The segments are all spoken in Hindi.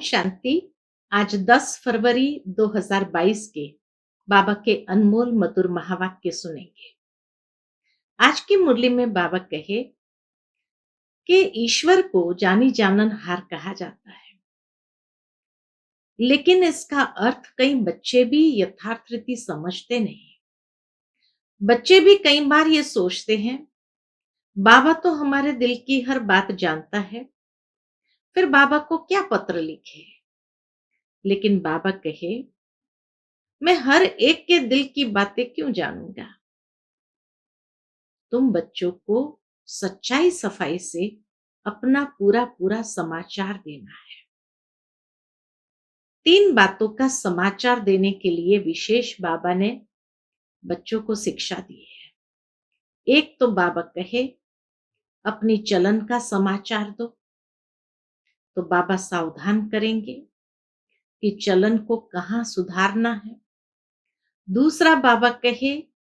शांति। आज 10 फरवरी 2022 के बाबा के अनमोल मधुर महावाक्य सुनेंगे। आज की मुरली में बाबा कहे कि ईश्वर को जानी जाननहार कहा जाता है, लेकिन इसका अर्थ कई बच्चे भी यथार्थ रीति समझते नहीं। बच्चे भी कई बार ये सोचते हैं, बाबा तो हमारे दिल की हर बात जानता है, फिर बाबा को क्या पत्र लिखे। लेकिन बाबा कहे, मैं हर एक के दिल की बातें क्यों जानूंगा। तुम बच्चों को सच्चाई सफाई से अपना पूरा पूरा समाचार देना है। 3 बातों का समाचार देने के लिए विशेष बाबा ने बच्चों को शिक्षा दी है। एक तो बाबा कहे, अपनी चलन का समाचार दो, तो बाबा सावधान करेंगे कि चलन को कहाँ सुधारना है। दूसरा बाबा कहे,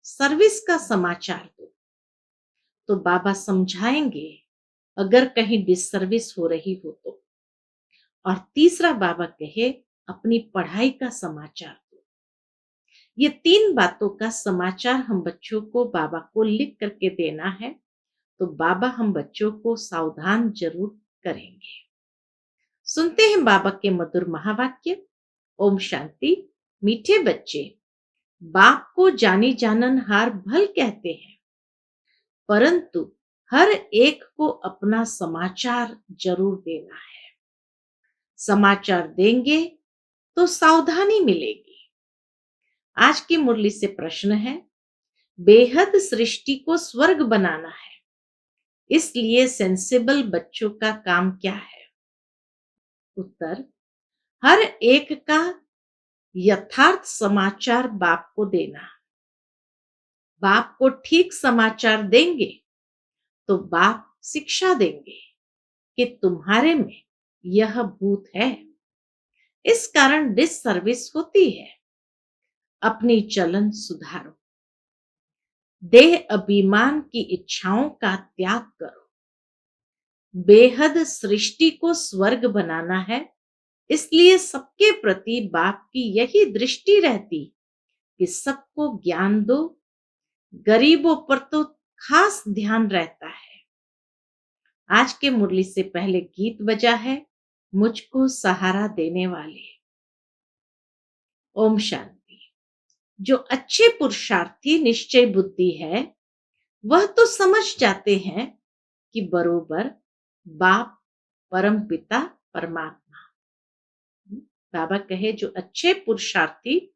सर्विस का समाचार दो, तो बाबा समझाएंगे अगर कहीं डिससर्विस हो रही हो तो। और तीसरा बाबा कहे, अपनी पढ़ाई का समाचार दो। ये 3 बातों का समाचार हम बच्चों को बाबा को लिख करके देना है, तो बाबा हम बच्चों को सावधान जरूर करेंगे। सुनते हैं बाबा के मधुर महावाक्य। ओम शांति। मीठे बच्चे, बाप को जानी जाननहार भल कहते हैं, परंतु हर एक को अपना समाचार जरूर देना है। समाचार देंगे तो सावधानी मिलेगी। आज की मुरली से प्रश्न है, बेहद सृष्टि को स्वर्ग बनाना है, इसलिए सेंसिबल बच्चों का काम क्या है। उत्तर, हर एक का यथार्थ समाचार बाप को देना। बाप को ठीक समाचार देंगे तो बाप शिक्षा देंगे कि तुम्हारे में यह भूत है, इस कारण डिससर्विस होती है। अपनी चलन सुधारो, देह अभिमान की इच्छाओं का त्याग करो। बेहद सृष्टि को स्वर्ग बनाना है, इसलिए सबके प्रति बाप की यही दृष्टि रहती कि सबको ज्ञान दो। गरीबों पर तो खास ध्यान रहता है। आज के मुरली से पहले गीत बजा है, मुझको सहारा देने वाले। ओम शांति। जो अच्छे पुरुषार्थी निश्चय बुद्धि है, वह तो समझ जाते हैं कि बरोबर बाप परम पिता परमात्मा। बाबा कहे, जो अच्छे पुरुषार्थी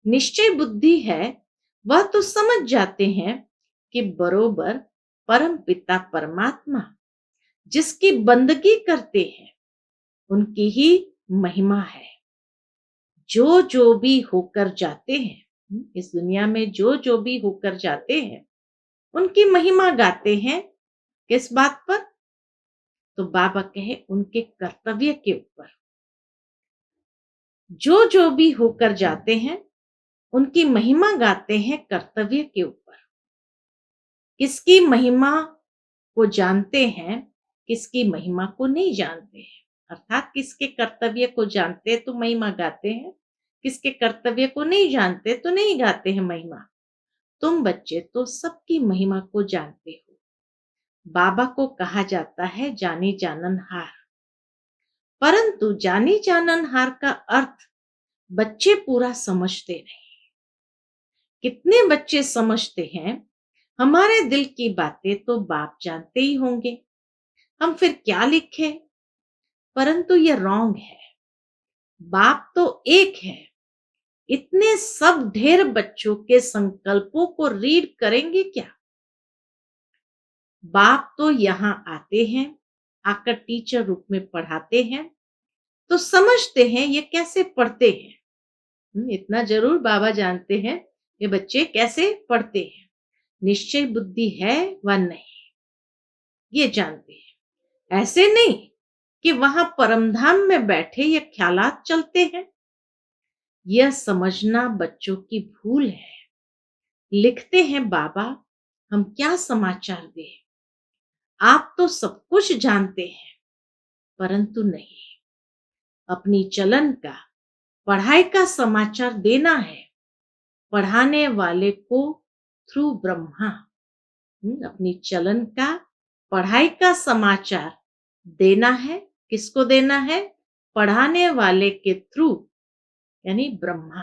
निश्चय बुद्धि है, वह तो समझ जाते हैं कि बरोबर परम पिता परमात्मा जिसकी बंदगी करते हैं, उनकी ही महिमा है। जो जो भी होकर जाते हैं, इस दुनिया में जो जो भी होकर जाते हैं, उनकी महिमा गाते हैं। किस बात पर? तो बाबा कहे, उनके कर्तव्य के ऊपर। जो जो भी होकर जाते हैं, उनकी महिमा गाते हैं कर्तव्य के ऊपर। किसकी महिमा को जानते हैं, किसकी महिमा को नहीं जानते हैं। अर्थात किसके कर्तव्य को जानते तो महिमा गाते हैं, किसके कर्तव्य को नहीं जानते तो नहीं गाते हैं महिमा। तुम बच्चे तो सबकी महिमा को जानते हो। बाबा को कहा जाता है जानी जाननहार, परंतु जानी जाननहार का अर्थ बच्चे पूरा समझते नहीं। कितने बच्चे समझते हैं, हमारे दिल की बातें तो बाप जानते ही होंगे, हम फिर क्या लिखें। परंतु यह रॉन्ग है। बाप तो एक है, इतने सब ढेर बच्चों के संकल्पों को रीड करेंगे क्या। बाप तो यहाँ आते हैं, आकर टीचर रूप में पढ़ाते हैं, तो समझते हैं ये कैसे पढ़ते हैं। इतना जरूर बाबा जानते हैं ये बच्चे कैसे पढ़ते हैं, निश्चय बुद्धि है व नहीं, ये जानते हैं। ऐसे नहीं कि वहां परमधाम में बैठे ये ख्यालात चलते हैं। यह समझना बच्चों की भूल है। लिखते हैं बाबा, हम क्या समाचार दें। आप तो सब कुछ जानते हैं, परंतु नहीं। अपनी चलन का, पढ़ाई का समाचार देना है पढ़ाने वाले को थ्रू ब्रह्मा। अपनी चलन का, पढ़ाई का समाचार देना है, किसको देना है? पढ़ाने वाले के थ्रू, यानी ब्रह्मा।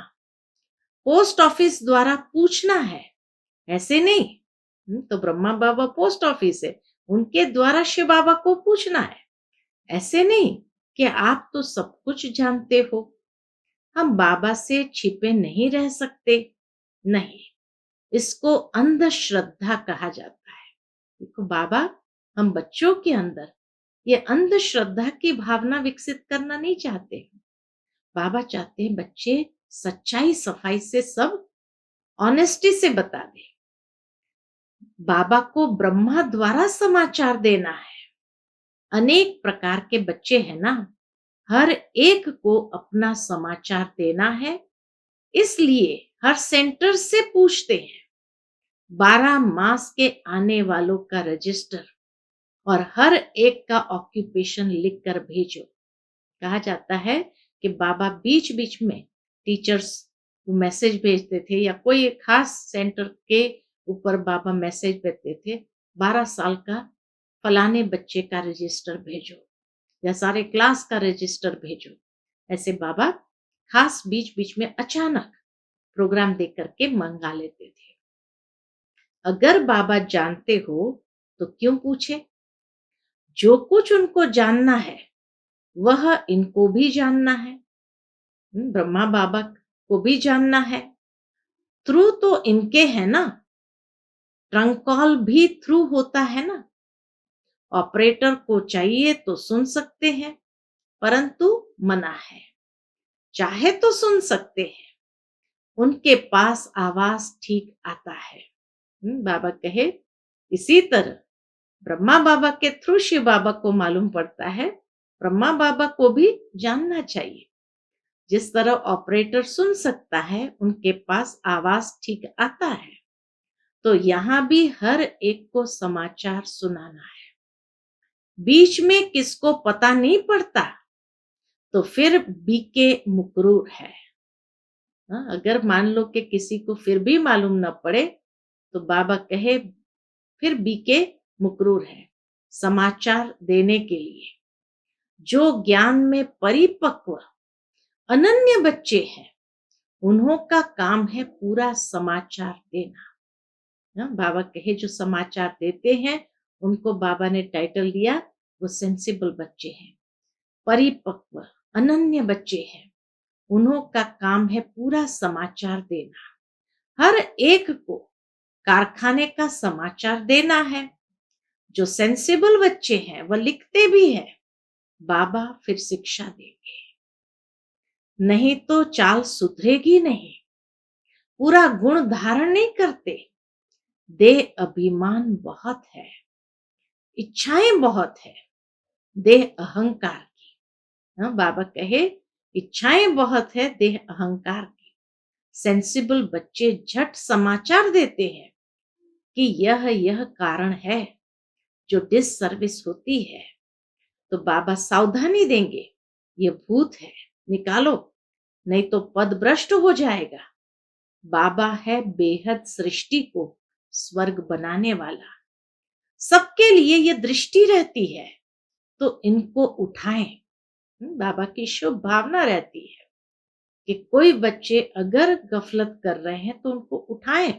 पोस्ट ऑफिस द्वारा पूछना है, ऐसे नहीं। तो ब्रह्मा बाबा पोस्ट ऑफिस है, उनके द्वारा शिव बाबा को पूछना है, ऐसे नहीं कि आप तो सब कुछ जानते हो, हम बाबा से छिपे नहीं रह सकते। नहीं, इसको अंधश्रद्धा कहा जाता है। देखो बाबा, हम बच्चों के अंदर ये अंधश्रद्धा की भावना विकसित करना नहीं चाहते। बाबा चाहते हैं बच्चे सच्चाई सफाई से सब ऑनेस्टी से बता दे। बाबा को ब्रह्मा द्वारा समाचार देना है। अनेक प्रकार के बच्चे हैं ना, हर एक को अपना समाचार देना है, इसलिए हर सेंटर से पूछते हैं 12 मास के आने वालों का रजिस्टर और हर एक का ऑक्यूपेशन लिखकर भेजो। कहा जाता है कि बाबा बीच बीच में टीचर्स को मैसेज भेजते थे, या कोई खास सेंटर के ऊपर बाबा मैसेज भेजते थे, 12 साल का फलाने बच्चे का रजिस्टर भेजो, या सारे क्लास का रजिस्टर भेजो। ऐसे बाबा खास बीच बीच में अचानक प्रोग्राम दे करके मंगा लेते थे। अगर बाबा जानते हो तो क्यों पूछे? जो कुछ उनको जानना है वह इनको भी जानना है। ब्रह्मा बाबा को भी जानना है। थ्रू तो इनके है ना, ट्रंक कॉल भी थ्रू होता है ना। ऑपरेटर को चाहिए तो सुन सकते हैं, परंतु मना है। चाहे तो सुन सकते हैं, उनके पास आवाज ठीक आता है। बाबा कहे इसी तरह ब्रह्मा बाबा के थ्रू शिव बाबा को मालूम पड़ता है, ब्रह्मा बाबा को भी जानना चाहिए। जिस तरह ऑपरेटर सुन सकता है, उनके पास आवाज ठीक आता है, तो यहां भी हर एक को समाचार सुनाना है। बीच में किसको पता नहीं पड़ता तो फिर बीके मुकरूर है। अगर मान लो कि किसी को फिर भी मालूम न पड़े तो बाबा कहे फिर बीके मुकरूर है। समाचार देने के लिए जो ज्ञान में परिपक्व अनन्य बच्चे हैं, उन्हों का काम है पूरा समाचार देना। बाबा कहे जो समाचार देते हैं उनको बाबा ने टाइटल दिया, वो सेंसिबल बच्चे हैं, परिपक्व अनन्य बच्चे हैं, उन्हों का काम है पूरा समाचार देना। हर एक को कारखाने का समाचार देना है। जो सेंसिबल बच्चे हैं वह लिखते भी हैं, बाबा फिर शिक्षा देंगे, नहीं तो चाल सुधरेगी नहीं। पूरा गुण धारण नहीं करते, देह अभिमान बहुत है, इच्छाएं बहुत है, देह अहंकार की। बाबा कहे इच्छाएं बहुत है, देह अहंकार की। सेंसिबल बच्चे झट समाचार देते हैं कि यह कारण है जो डिस सर्विस होती है, तो बाबा सावधानी देंगे, ये भूत है, निकालो, नहीं तो पद भ्रष्ट हो जाएगा। बाबा है बेहद सृष्टि को स्वर्ग बनाने वाला, सबके लिए ये दृष्टि रहती है, तो इनको उठाएं। बाबा की शुभ भावना रहती है कि कोई बच्चे अगर गफलत कर रहे हैं तो उनको उठाएं।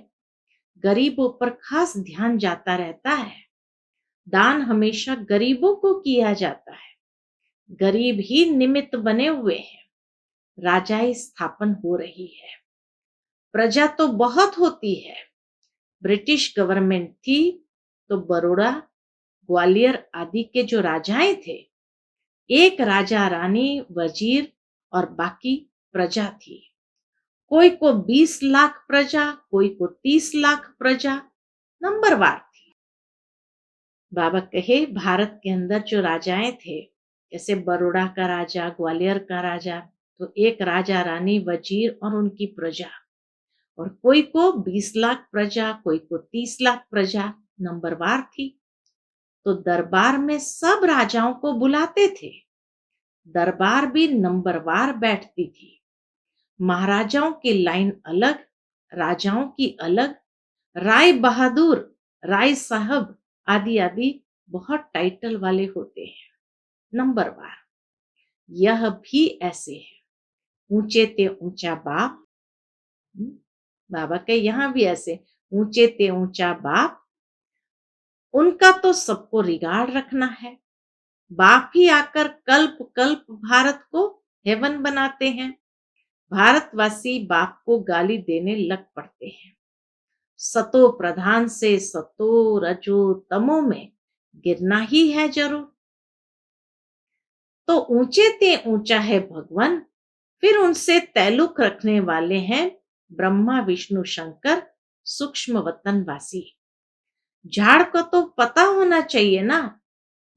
गरीबों पर खास ध्यान जाता रहता है। दान हमेशा गरीबों को किया जाता है, गरीब ही निमित्त बने हुए हैं। राजाई स्थापन हो रही है, प्रजा तो बहुत होती है। ब्रिटिश गवर्नमेंट थी तो बड़ौदा, ग्वालियर आदि के जो राजाएं थे, एक राजा रानी वजीर और बाकी प्रजा थी। कोई को 20 लाख प्रजा, कोई को 30 लाख प्रजा, नंबरवार थी। बाबा कहे भारत के अंदर जो राजाएं थे, जैसे बड़ौदा का राजा, ग्वालियर का राजा, तो एक राजा रानी वजीर और उनकी प्रजा, और कोई को 20 लाख प्रजा, कोई को 30 लाख प्रजा, नंबरवार थी। तो दरबार में सब राजाओं को बुलाते थे, दरबार भी नंबरवार बैठती थी। महाराजाओं की लाइन अलग, राजाओं की अलग, राय बहादुर, राय साहब आदि आदि बहुत टाइटल वाले होते हैं। नंबरवार यह भी ऐसे है, ऊंचे ते ऊंचा बाप। बाबा के यहाँ भी ऐसे, ऊंचे ते ऊंचा बाप, उनका तो सबको रिगार्ड रखना है। बाप ही आकर कल्प कल्प भारत को हेवन बनाते हैं। भारतवासी बाप को गाली देने लग पड़ते हैं। सतो प्रधान से सतो रजो तमो में गिरना ही है जरूर। तो ऊंचे ते ऊंचा है भगवान, फिर उनसे तैल्लुक रखने वाले हैं ब्रह्मा विष्णु शंकर सूक्ष्म वतनवासी। झाड़ को तो पता होना चाहिए ना,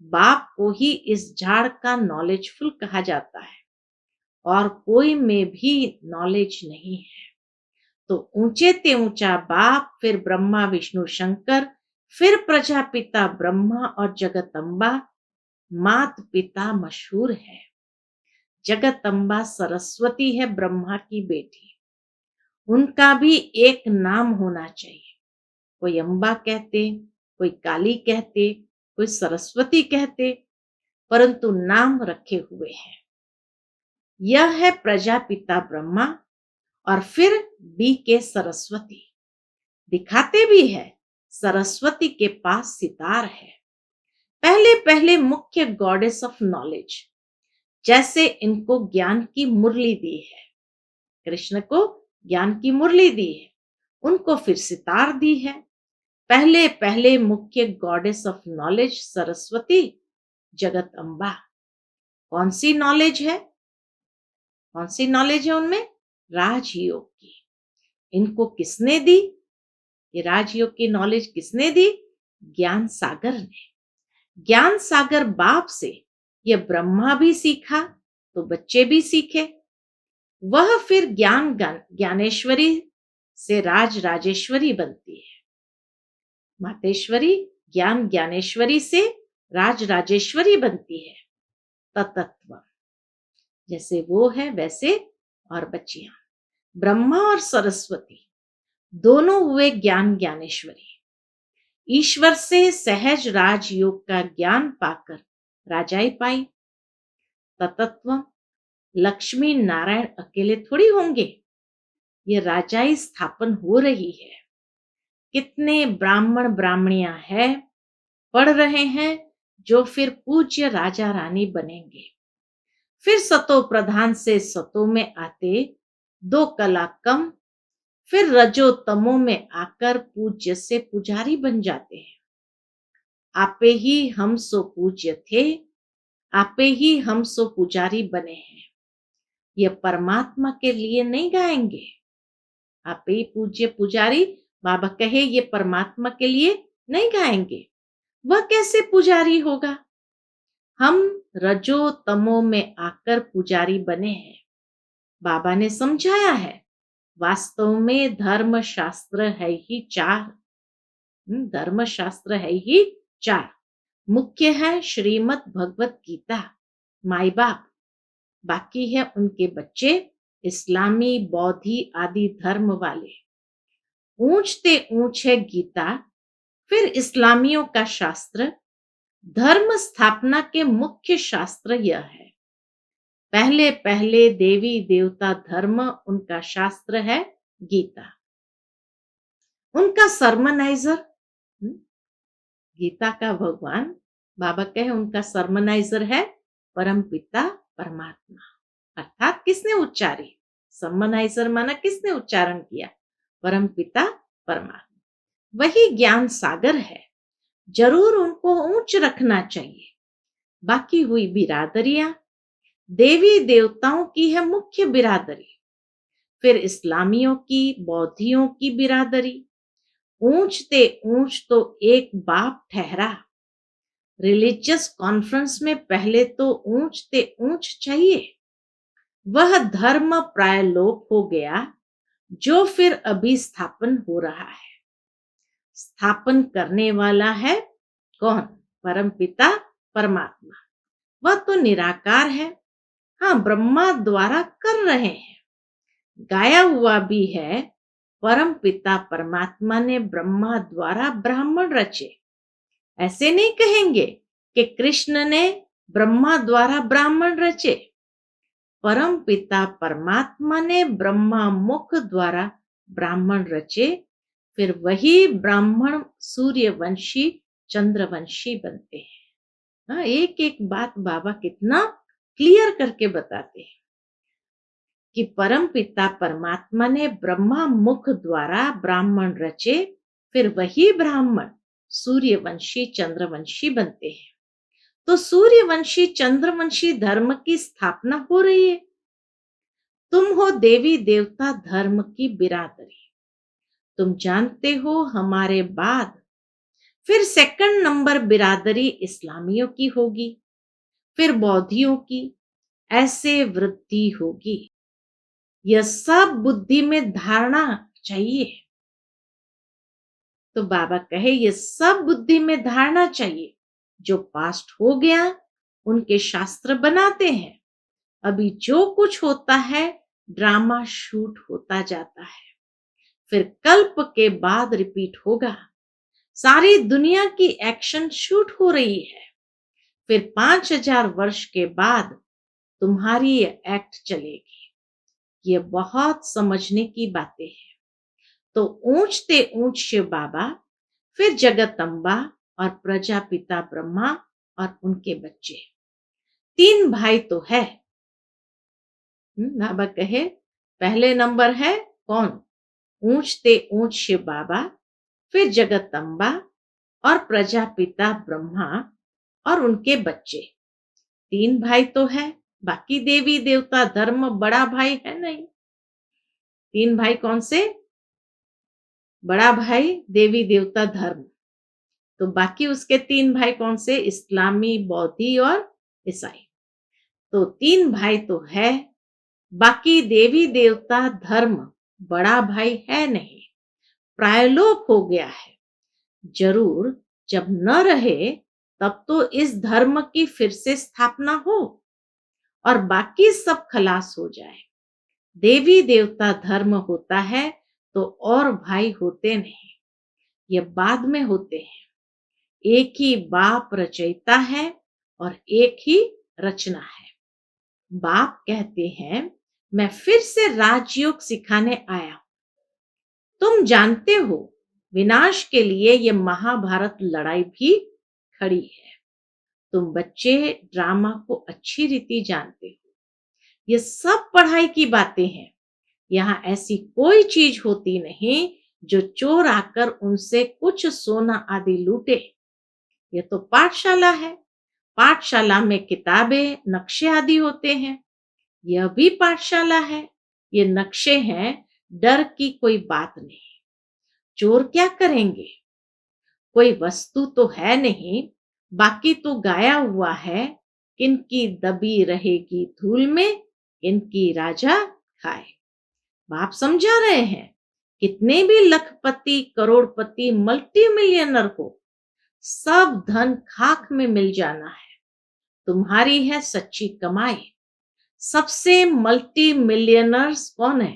बाप को ही इस झाड़ का नॉलेजफुल कहा जाता है और कोई में भी नॉलेज नहीं है। तो ऊंचे ते ऊंचा बाप, फिर ब्रह्मा विष्णु शंकर, फिर प्रजापिता ब्रह्मा और जगदम्बा। मात पिता मशहूर है। जगदम्बा सरस्वती है ब्रह्मा की बेटी। उनका भी एक नाम होना चाहिए। कोई अम्बा कहते, कोई काली कहते, कोई सरस्वती कहते, परंतु नाम रखे हुए हैं। यह है प्रजापिता ब्रह्मा और फिर बी के सरस्वती। दिखाते भी है सरस्वती के पास सितार है। पहले पहले मुख्य गॉडेस ऑफ नॉलेज, जैसे इनको ज्ञान की मुरली दी है। कृष्ण को ज्ञान की मुरली दी है, उनको फिर सितार दी है। पहले पहले मुख्य गॉडेस ऑफ नॉलेज सरस्वती, जगत अम्बा। कौन सी नॉलेज है? कौन सी नॉलेज है उनमें? राजयोग की। इनको किसने दी? ये राजयोग की नॉलेज किसने दी? ज्ञान सागर ने। ज्ञान सागर बाप से ये ब्रह्मा भी सीखा तो बच्चे भी सीखे। वह फिर ज्ञानेश्वरी से राज राजेश्वरी बनती है। मातेश्वरी ज्ञान ज्ञानेश्वरी से राज राजेश्वरी बनती है। तत्व जैसे वो है वैसे और बच्चियां। ब्रह्मा और सरस्वती दोनों हुए ज्ञान ज्ञानेश्वरी। ईश्वर से सहज राजयोग का ज्ञान पाकर राजाई पाई। तत्व लक्ष्मी नारायण अकेले थोड़ी होंगे, ये राजाई स्थापन हो रही है। कितने ब्राह्मण ब्राह्मणियां हैं, पढ़ रहे हैं, जो फिर पूज्य राजा रानी बनेंगे। फिर सतो प्रधान से सतो में आते दो कला कम, फिर रजो तमो में आकर पूज्य से पुजारी बन जाते हैं। आपे ही हम सो पूज्य थे, आपे ही हम सो पुजारी बने हैं। ये परमात्मा के लिए नहीं गाएंगे। आपे ही पूज्य पुजारी, बाबा कहे ये परमात्मा के लिए नहीं गाएंगे। वह कैसे पुजारी होगा? हम रजो तमो में आकर पुजारी बने हैं। बाबा ने समझाया है, वास्तव में धर्म शास्त्र है ही चार। धर्म शास्त्र है ही चार। मुख्य है श्रीमद् भगवत गीता, माई बाप। बाकी है उनके बच्चे, इस्लामी बौद्धि आदि धर्म वाले। ऊंचते ऊंच है गीता, फिर इस्लामियों का शास्त्र। धर्म स्थापना के मुख्य शास्त्र यह है। पहले पहले देवी देवता धर्म, उनका शास्त्र है गीता। उनका सरमनाइजर, गीता का भगवान बाबा कहे उनका सरमनाइजर है परम पिता परमात्मा। अर्थात किसने उच्चारी? सरमनाइजर माना किसने उच्चारण किया? परम पिता परमात्मा। वही ज्ञान सागर है। जरूर उनको ऊंच रखना चाहिए। बाकी हुई बिरादरियां, देवी देवताओं की है मुख्य बिरादरी, फिर इस्लामियों की, बौद्धियों की बिरादरी। ऊंचते ऊंच तो एक बाप ठहरा। रिलीजियस कॉन्फ्रेंस में पहले तो ऊंचते ऊंच चाहिए। वह धर्म प्राय लोप हो गया, जो फिर अभी स्थापन हो रहा है। स्थापन करने वाला है कौन? परम पिता परमात्मा। वह तो निराकार है। हाँ, ब्रह्मा द्वारा कर रहे हैं। गाया हुआ भी है, परम पिता परमात्मा ने ब्रह्मा द्वारा ब्राह्मण रचे। ऐसे नहीं कहेंगे कि कृष्ण ने ब्रह्मा द्वारा ब्राह्मण रचे। परम पिता परमात्मा ने ब्रह्मा मुख द्वारा ब्राह्मण रचे, फिर वही ब्राह्मण सूर्यवंशी चंद्रवंशी बनते हैं। हाँ, एक एक बात बाबा कितना क्लियर करके बताते हैं कि परम पिता परमात्मा ने ब्रह्मा मुख द्वारा ब्राह्मण रचे, फिर वही ब्राह्मण सूर्यवंशी चंद्रवंशी बनते हैं। तो सूर्यवंशी चंद्रवंशी धर्म की स्थापना हो रही है। तुम हो देवी देवता धर्म की बिरादरी। तुम जानते हो हमारे बाद फिर सेकंड नंबर बिरादरी इस्लामियों की होगी, फिर बौद्धियों की, ऐसे वृद्धि होगी। यह सब बुद्धि में धारणा चाहिए। तो बाबा कहे ये सब बुद्धि में धारणा चाहिए। जो पास्ट हो गया उनके शास्त्र बनाते हैं। अभी जो कुछ होता है ड्रामा शूट होता जाता है, फिर कल्प के बाद रिपीट होगा। सारी दुनिया की एक्शन शूट हो रही है, फिर 5000 वर्ष के बाद तुम्हारी ये एक्ट चलेगी। ये बहुत समझने की बातें हैं। तो ऊंचते ऊंच शिव बाबा, फिर जगदम्बा और प्रजापिता ब्रह्मा और उनके बच्चे, 3 भाई तो है। बाबा कहे पहले नंबर है कौन? ऊंचते ऊंच शिव बाबा, फिर जगदम्बा और प्रजापिता ब्रह्मा और उनके बच्चे। 3 भाई तो है, बाकी देवी देवता धर्म बड़ा भाई है नहीं। 3 भाई कौन से? बड़ा भाई देवी देवता धर्म, तो बाकी उसके 3 भाई कौन से? इस्लामी, बौद्धि और ईसाई। तो 3 भाई तो है, बाकी देवी देवता धर्म बड़ा भाई है नहीं, प्रायलोप हो गया है। जरूर जब न रहे तब तो इस धर्म की फिर से स्थापना हो और बाकी सब खलास हो जाए। देवी देवता धर्म होता है तो और भाई होते नहीं, ये बाद में होते हैं। एक ही बाप रचयिता है और एक ही रचना है। बाप कहते हैं मैं फिर से राजयोग सिखाने आया हूं। तुम जानते हो विनाश के लिए ये महाभारत लड़ाई भी खड़ी है। तुम बच्चे ड्रामा को अच्छी रीति जानते हो। ये सब पढ़ाई की बातें हैं। यहाँ ऐसी कोई चीज होती नहीं जो चोर आकर उनसे कुछ सोना आदि लूटे। ये तो पाठशाला है। पाठशाला में किताबें, नक्शे आदि होते हैं। यह भी पाठशाला है। ये नक्शे हैं, डर की कोई बात नहीं। चोर क्या करेंगे? कोई वस्तु तो है नहीं, बाकी तो गाया हुआ है, किनकी दबी रहेगी धूल में, किनकी राजा खाए। बाप समझा रहे हैं, कितने भी लखपति, करोड़पति, मल्टी मिलियनर हो, सब धन खाक में मिल जाना है। तुम्हारी है सच्ची कमाई। सबसे मल्टी मिलियनर्स कौन है?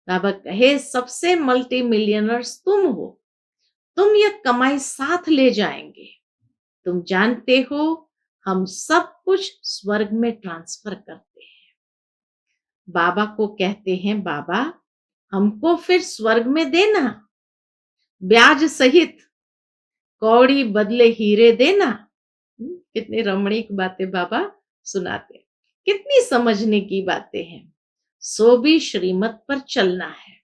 बाबा कहे सबसे मल्टी मिलियनर्स तुम हो। तुम यह कमाई साथ ले जाएंगे। तुम जानते हो हम सब कुछ स्वर्ग में ट्रांसफर करते हैं। बाबा को कहते हैं बाबा हमको फिर स्वर्ग में देना, ब्याज सहित, कौड़ी बदले हीरे देना। कितनी रमणीक बातें बाबा सुनाते, कितनी समझने की बातें हैं। सो भी श्रीमत पर चलना है।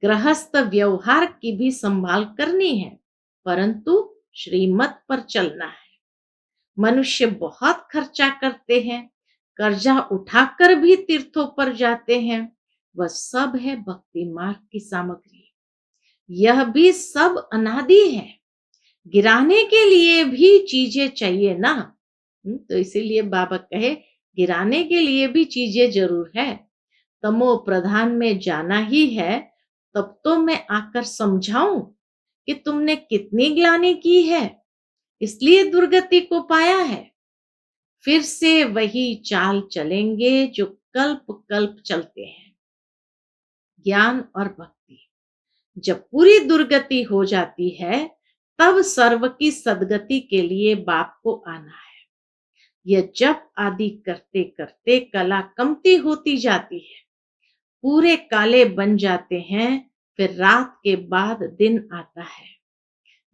गृहस्थ व्यवहार की भी संभाल करनी है, परंतु श्रीमत पर चलना है। मनुष्य बहुत खर्चा करते हैं, कर्जा उठाकर भी तीर्थों पर जाते हैं। वह सब है भक्ति मार्ग की सामग्री। यह भी सब अनादि है। गिराने के लिए भी चीजें चाहिए ना। तो इसीलिए बाबा कहे गिराने के लिए भी चीजें जरूर है। तमो प्रधान में जाना ही है, तब तो मैं आकर समझाऊं कि तुमने कितनी ग्लानि की है, इसलिए दुर्गति को पाया है। फिर से वही चाल चलेंगे जो कल्प कल्प चलते हैं। ज्ञान और भक्ति जब पूरी दुर्गति हो जाती है, तब सर्व की सदगति के लिए बाप को आना है। यह जप आदि करते करते कला कमती होती जाती है, पूरे काले बन जाते हैं, फिर रात के बाद दिन आता है।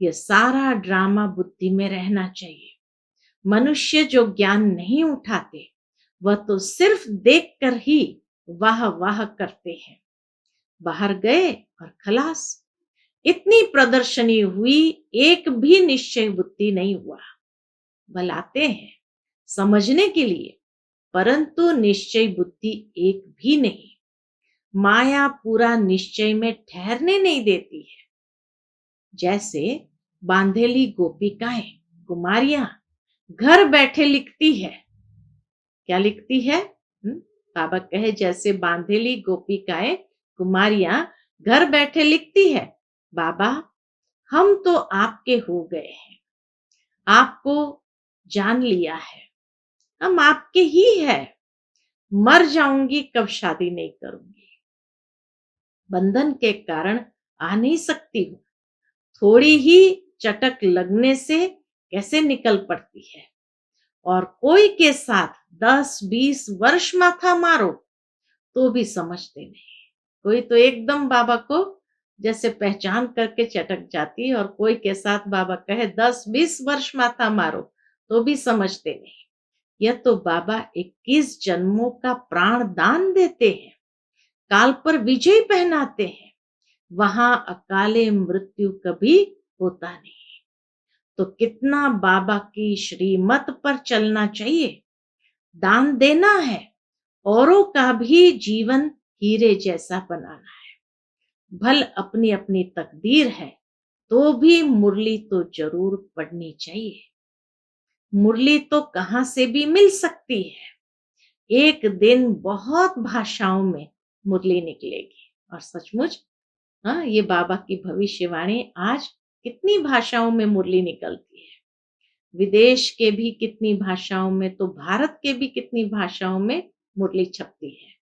यह सारा ड्रामा बुद्धि में रहना चाहिए। मनुष्य जो ज्ञान नहीं उठाते, वह तो सिर्फ देखकर ही वाह वाह करते हैं। बाहर गए और खलास। इतनी प्रदर्शनी हुई, एक भी निश्चय बुद्धि नहीं हुआ। बुलाते हैं समझने के लिए, परंतु निश्चय बुद्धि एक भी नहीं। माया पूरा निश्चय में ठहरने नहीं देती है। जैसे बांधेली गोपिकाएं, कुमारियां घर बैठे लिखती है। क्या लिखती है? बाबा कहे जैसे बांधेली गोपिकाएं, कुमारियां घर बैठे लिखती है, बाबा हम तो आपके हो गए हैं, आपको जान लिया है, हम आपके ही है। मर जाऊंगी कब शादी नहीं करूंगी, बंधन के कारण आ नहीं सकती हूँ। थोड़ी ही चटक लगने से कैसे निकल पड़ती है। और कोई के साथ 10-20 वर्ष माथा मारो तो भी समझते नहीं। कोई तो एकदम बाबा को जैसे पहचान करके चटक जाती है, और कोई के साथ बाबा कहे 10-20 वर्ष माथा मारो तो भी समझते नहीं। यह तो बाबा 21 जन्मों का प्राण दान देते हैं, काल पर विजय पहनाते हैं। वहां अकाले मृत्यु कभी होता नहीं। तो कितना बाबा की श्रीमत पर चलना चाहिए। दान देना है, औरों का भी जीवन हीरे जैसा बनाना है। भल अपनी अपनी तकदीर है, तो भी मुरली तो जरूर पढ़नी चाहिए। मुरली तो कहां से भी मिल सकती है। एक दिन बहुत भाषाओं में मुरली निकलेगी। और सचमुच हाँ, ये बाबा की भविष्यवाणी, आज कितनी भाषाओं में मुरली निकलती है। विदेश के भी कितनी भाषाओं में, तो भारत के भी कितनी भाषाओं में मुरली छपती है।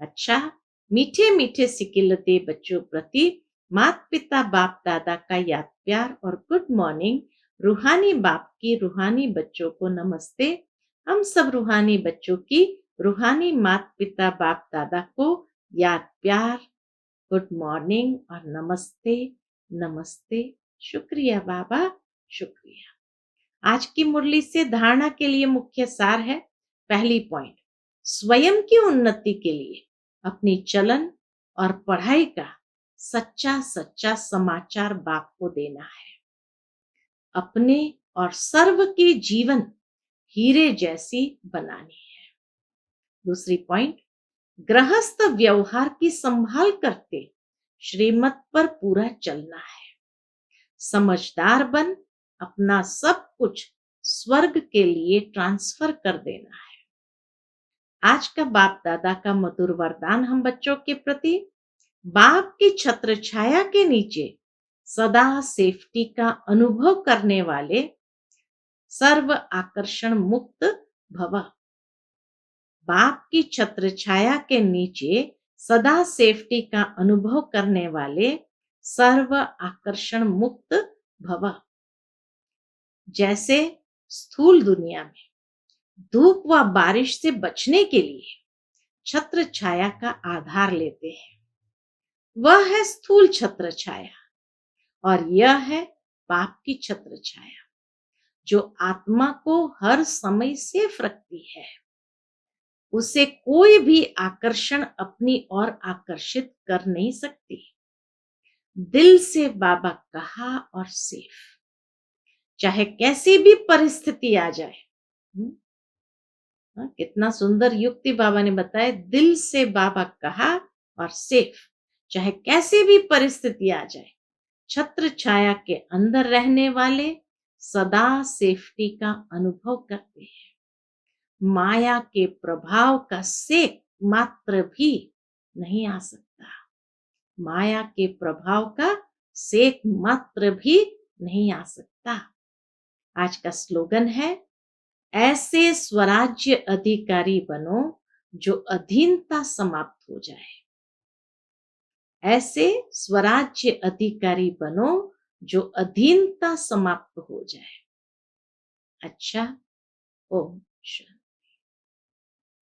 अच्छा, मीठे मीठे सिकिलते बच्चों प्रति माता पिता बाप दादा का याद प्यार और गुड मॉर्निंग। रूहानी बाप की रूहानी बच्चों को नमस्ते। हम सब रूहानी बच्चों की रूहानी माता पिता बाप दादा को याद प्यार, गुड मॉर्निंग और नमस्ते नमस्ते। शुक्रिया बाबा, शुक्रिया। आज की मुरली से धारणा के लिए मुख्य सार है। पहली पॉइंट, स्वयं की उन्नति के लिए अपनी चलन और पढ़ाई का सच्चा सच्चा समाचार बाप को देना है। अपने और सर्व के जीवन हीरे जैसी बनानी है। दूसरी पॉइंट, गृहस्थ व्यवहार की संभाल करते श्रीमत पर पूरा चलना है। समझदार बन अपना सब कुछ स्वर्ग के लिए ट्रांसफर कर देना है। आज का बाप दादा का मधुर वरदान हम बच्चों के प्रति, बाप की छत्र छाया के नीचे सदा सेफ्टी का अनुभव करने वाले सर्व आकर्षण मुक्त भव। बाप की छत्र छाया के नीचे सदा सेफ्टी का अनुभव करने वाले सर्व आकर्षण मुक्त भव। जैसे स्थूल दुनिया में धूप व बारिश से बचने के लिए छत्र छाया का आधार लेते हैं, वह है स्थूल छत्र छाया। और यह है बाप की छत्र छाया, जो आत्मा को हर समय सेफ रखती है। उसे कोई भी आकर्षण अपनी ओर आकर्षित कर नहीं सकती। दिल से बाबा कहा और सेफ, चाहे कैसी भी परिस्थिति आ जाए। कितना सुंदर युक्ति बाबा ने बताया। दिल से बाबा कहा और सेफ, चाहे कैसी भी परिस्थिति आ जाए। छत्र छाया के अंदर रहने वाले सदा सेफ्टी का अनुभव करते हैं। माया के प्रभाव का सेक मात्र भी नहीं आ सकता। माया के प्रभाव का सेक मात्र भी नहीं आ सकता। आज का स्लोगन है, ऐसे स्वराज्य अधिकारी बनो जो अधीनता समाप्त हो जाए। ऐसे स्वराज्य अधिकारी बनो जो अधीनता समाप्त हो जाए। अच्छा, ओम शांति।